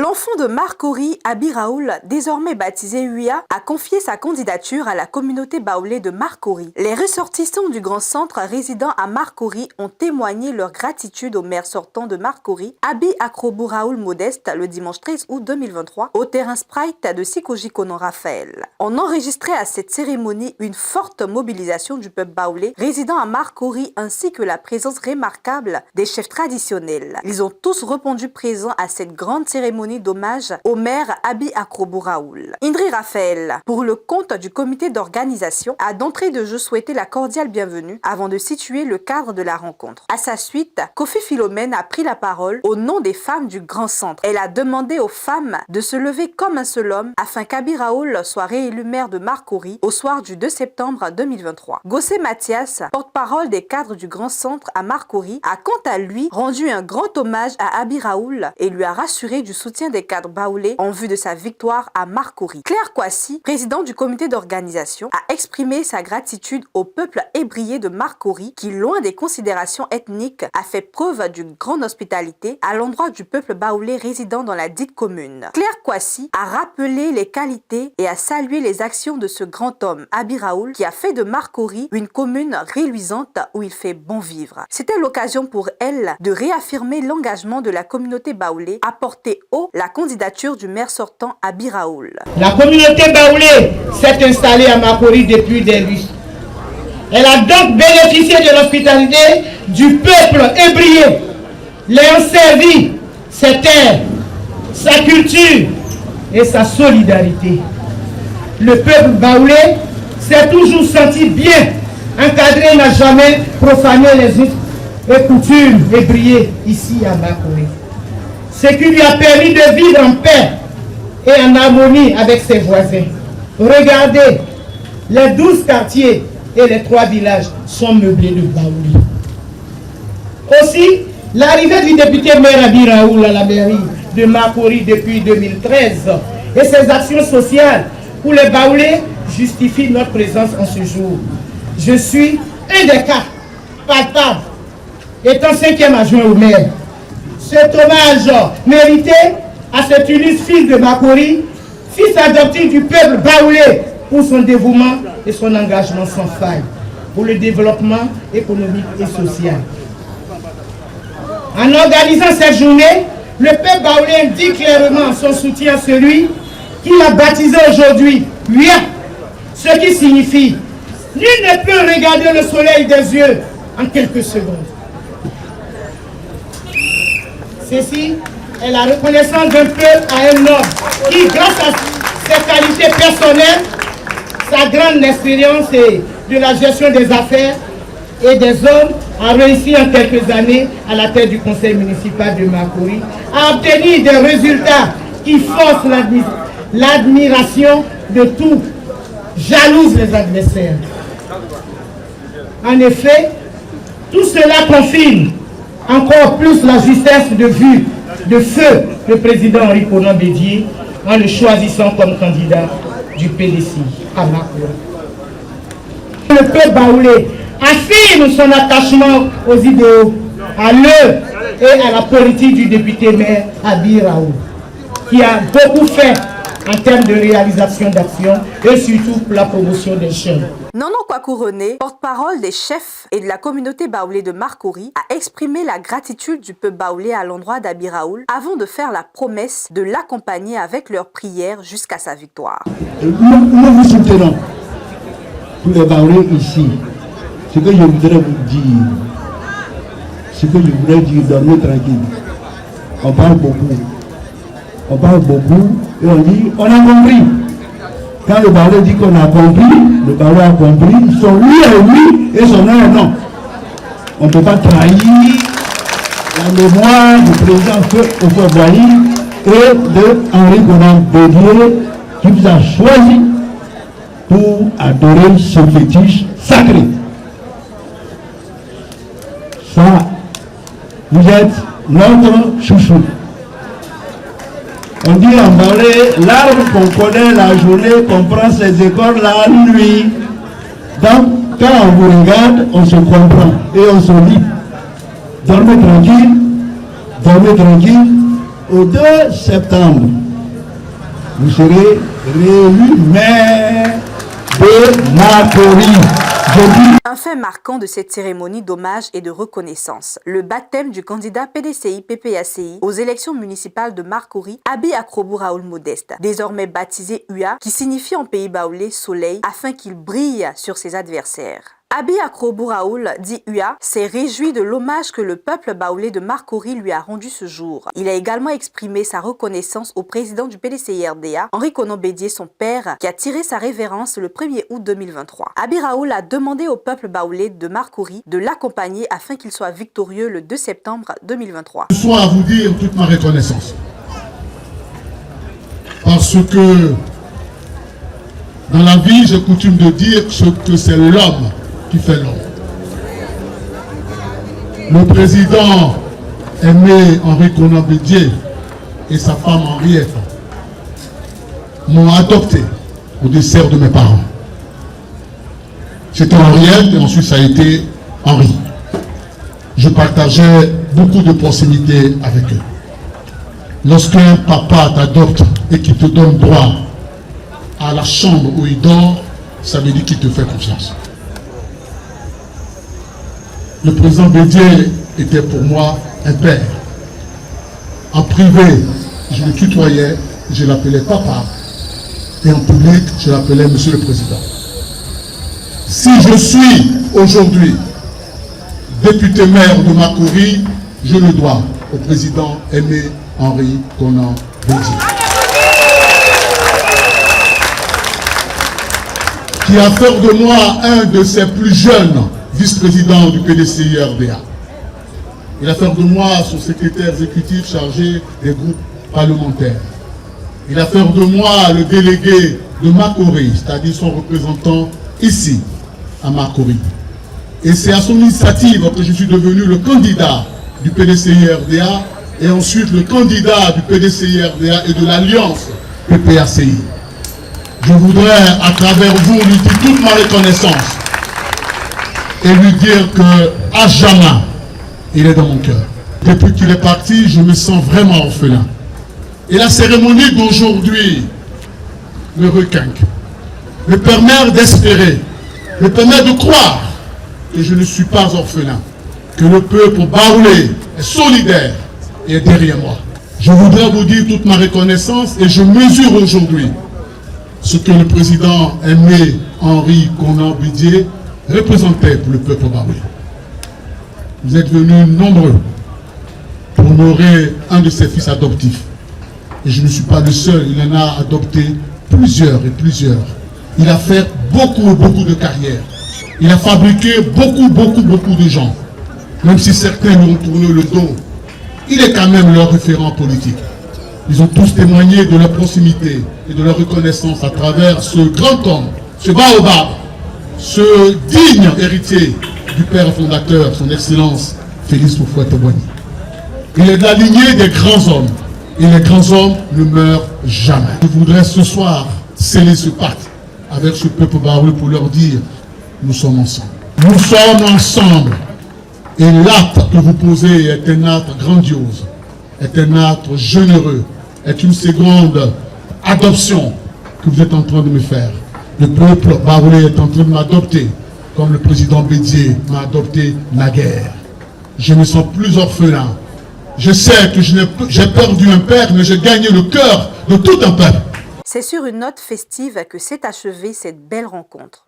L'enfant de Marcory, Abi Raoul, désormais baptisé Huia, a confié sa candidature à la communauté baoulé de Marcory. Les ressortissants du grand centre résidant à Marcory ont témoigné leur gratitude au maire sortant de Marcory, Abi Akrobou Raoul Modeste, le dimanche 13 août 2023, au terrain Sprite de Sikoji Konon Raphaël. On enregistrait à cette cérémonie une forte mobilisation du peuple baoulé résidant à Marcory ainsi que la présence remarquable des chefs traditionnels. Ils ont tous répondu présents à cette grande cérémonie d'hommage au maire Abi Akrobou Raoul. Indri Raphaël, pour le compte du comité d'organisation, a d'entrée de jeu souhaité la cordiale bienvenue avant de situer le cadre de la rencontre. À sa suite, Kofi Philomène a pris la parole au nom des femmes du grand centre. Elle a demandé aux femmes de se lever comme un seul homme afin qu'Abi Raoul soit réélu maire de Marcory au soir du 2 septembre 2023. Gossé Mathias, porte-parole des cadres du grand centre à Marcory, a quant à lui rendu un grand hommage à Abi Raoul et lui a rassuré du soutien des cadres baoulés en vue de sa victoire à Marcory. Claire Kwasi, président du comité d'organisation, a exprimé sa gratitude au peuple ébrié de Marcory qui, loin des considérations ethniques, a fait preuve d'une grande hospitalité à l'endroit du peuple baoulé résidant dans la dite commune. Claire Kwasi a rappelé les qualités et a salué les actions de ce grand homme, Abi Raoul, qui a fait de Marcory une commune reluisante où il fait bon vivre. C'était l'occasion pour elle de réaffirmer l'engagement de la communauté baoulé à porter haut la candidature du maire sortant Abi Raoul. La communauté baoulé s'est installée à Marcory depuis des lustres. Elle a donc bénéficié de l'hospitalité du peuple ébrié, l'ayant servi ses terres, sa culture et sa solidarité. Le peuple baoulé s'est toujours senti bien encadré, n'a jamais profané les us et coutumes ébriées ici à Marcory. Ce qui lui a permis de vivre en paix et en harmonie avec ses voisins. Regardez, les 12 quartiers et les 3 villages sont meublés de baoulés. Aussi, l'arrivée du député maire Abi Raoul à la mairie de Marcory depuis 2013 et ses actions sociales pour les baoulés justifient notre présence en ce jour. Je suis un des cas palpables, étant 5e adjoint au maire. Cet hommage mérité à cet illustre fils de Marcory, fils adoptif du peuple baoulé pour son dévouement et son engagement sans faille pour le développement économique et social. En organisant cette journée, le peuple baoulé dit clairement son soutien à celui qu'il a baptisé aujourd'hui Huia, ce qui signifie nul ne peut regarder le soleil des yeux en quelques secondes. Ceci est la reconnaissance d'un peuple à un homme qui, grâce à ses qualités personnelles, sa grande expérience et de la gestion des affaires et des hommes, a réussi en quelques années à la tête du conseil municipal de Marcory à obtenir des résultats qui forcent l'admiration de tous, jalousent les adversaires. En effet, tout cela confirme encore plus la justesse de vue de feu le président Henri Konan Bédié en le choisissant comme candidat du PDC à Marcory. Le peuple baoulé affirme son attachement aux idéaux, à l'œuvre et à la politique du député maire Abi Raoul, qui a beaucoup fait en termes de réalisation d'actions et surtout pour la promotion des jeunes. Nono Kwaku René, porte-parole des chefs et de la communauté baoulé de Marcory, a exprimé la gratitude du peuple baoulé à l'endroit d'Abi Raoul avant de faire la promesse de l'accompagner avec leurs prières jusqu'à sa victoire. Nous vous soutenons, tous les baoulés ici. Ce que je voudrais vous dire, dormez tranquille. On parle beaucoup et on dit, on a compris. Quand le baoulé dit qu'on a compris, le baoulé a compris, son oui est oui et son non est non. On ne peut pas trahir la mémoire du président Oufoué et de Henri Konan Bédié qui vous a choisi pour adorer ce fétiche sacré. Ça, vous êtes notre chouchou. On dit en baoulé, l'arbre qu'on connaît la journée, qu'on prend ses écoles la nuit. Donc, quand on vous regarde, on se comprend et on se lit. Dormez tranquille, au 2 septembre, vous serez réélu maire de Marcory. Un fait marquant de cette cérémonie d'hommage et de reconnaissance, le baptême du candidat PDCI-PPACI aux élections municipales de Marcory, Abi Akrobou Raoul Modeste, désormais baptisé UA, qui signifie en pays baoulé soleil, afin qu'il brille sur ses adversaires. Abi Akrobou Raoul, dit UA, s'est réjoui de l'hommage que le peuple baoulé de Marcory lui a rendu ce jour. Il a également exprimé sa reconnaissance au président du PDCI-RDA, Henri Konan Bédié, son père, qui a tiré sa révérence le 1er août 2023. Abi Raoul a demandé au peuple baoulé de Marcory de l'accompagner afin qu'il soit victorieux le 2 septembre 2023. Je sois à vous dire toute ma reconnaissance. Parce que dans la vie, j'ai coutume de dire que c'est l'homme qui fait l'homme. Le président aimé Henri Konan Bédié et sa femme Henriette m'ont adopté au dessert de mes parents. C'était Henriette et ensuite ça a été Henri. Je partageais beaucoup de proximité avec eux. Lorsqu'un papa t'adopte et qu'il te donne droit à la chambre où il dort, ça veut dire qu'il te fait confiance. Le président Bédié était pour moi un père. En privé, je le tutoyais, je l'appelais papa. Et en public, je l'appelais monsieur le président. Si je suis aujourd'hui député maire de Marcory, je le dois au président aimé Henri Konan Bédié, qui a fait de moi un de ses plus jeunes vice-président du PDCI-RDA. Il a fait de moi son secrétaire exécutif chargé des groupes parlementaires. Il a fait de moi le délégué de Marcory, c'est-à-dire son représentant ici, à Marcory. Et c'est à son initiative que je suis devenu le candidat du PDCI-RDA et ensuite le candidat du PDCI-RDA et de l'Alliance PPACI. Je voudrais, à travers vous, lui dire toute ma reconnaissance et lui dire qu'à jamais, il est dans mon cœur. Depuis qu'il est parti, je me sens vraiment orphelin. Et la cérémonie d'aujourd'hui me requinque, me permet d'espérer, me permet de croire que je ne suis pas orphelin, que le peuple baoulé est solidaire et est derrière moi. Je voudrais vous dire toute ma reconnaissance et je mesure aujourd'hui ce que le président aimé Henri Konan Bédié représentait pour le peuple baoulé. Vous êtes venus nombreux pour honorer un de ses fils adoptifs. Et je ne suis pas le seul, il en a adopté plusieurs et plusieurs. Il a fait beaucoup de carrières. Il a fabriqué beaucoup de gens. Même si certains lui ont tourné le dos, il est quand même leur référent politique. Ils ont tous témoigné de leur proximité et de leur reconnaissance à travers ce grand homme, ce baobab, ce digne héritier du père fondateur, son excellence Félix Houphouët-Boigny. Il est de la lignée des grands hommes. Et les grands hommes ne meurent jamais. Je voudrais ce soir sceller ce pacte avec ce peuple baoulé pour leur dire, nous sommes ensemble. Nous sommes ensemble. Et l'acte que vous posez est un acte grandiose, est un acte généreux, est une seconde adoption que vous êtes en train de me faire. Le peuple baoulé est en train de m'adopter, comme le président Bédié m'a adopté naguère. Je ne me sens plus orphelin. Je sais que j'ai perdu un père, mais j'ai gagné le cœur de tout un peuple. C'est sur une note festive que s'est achevée cette belle rencontre.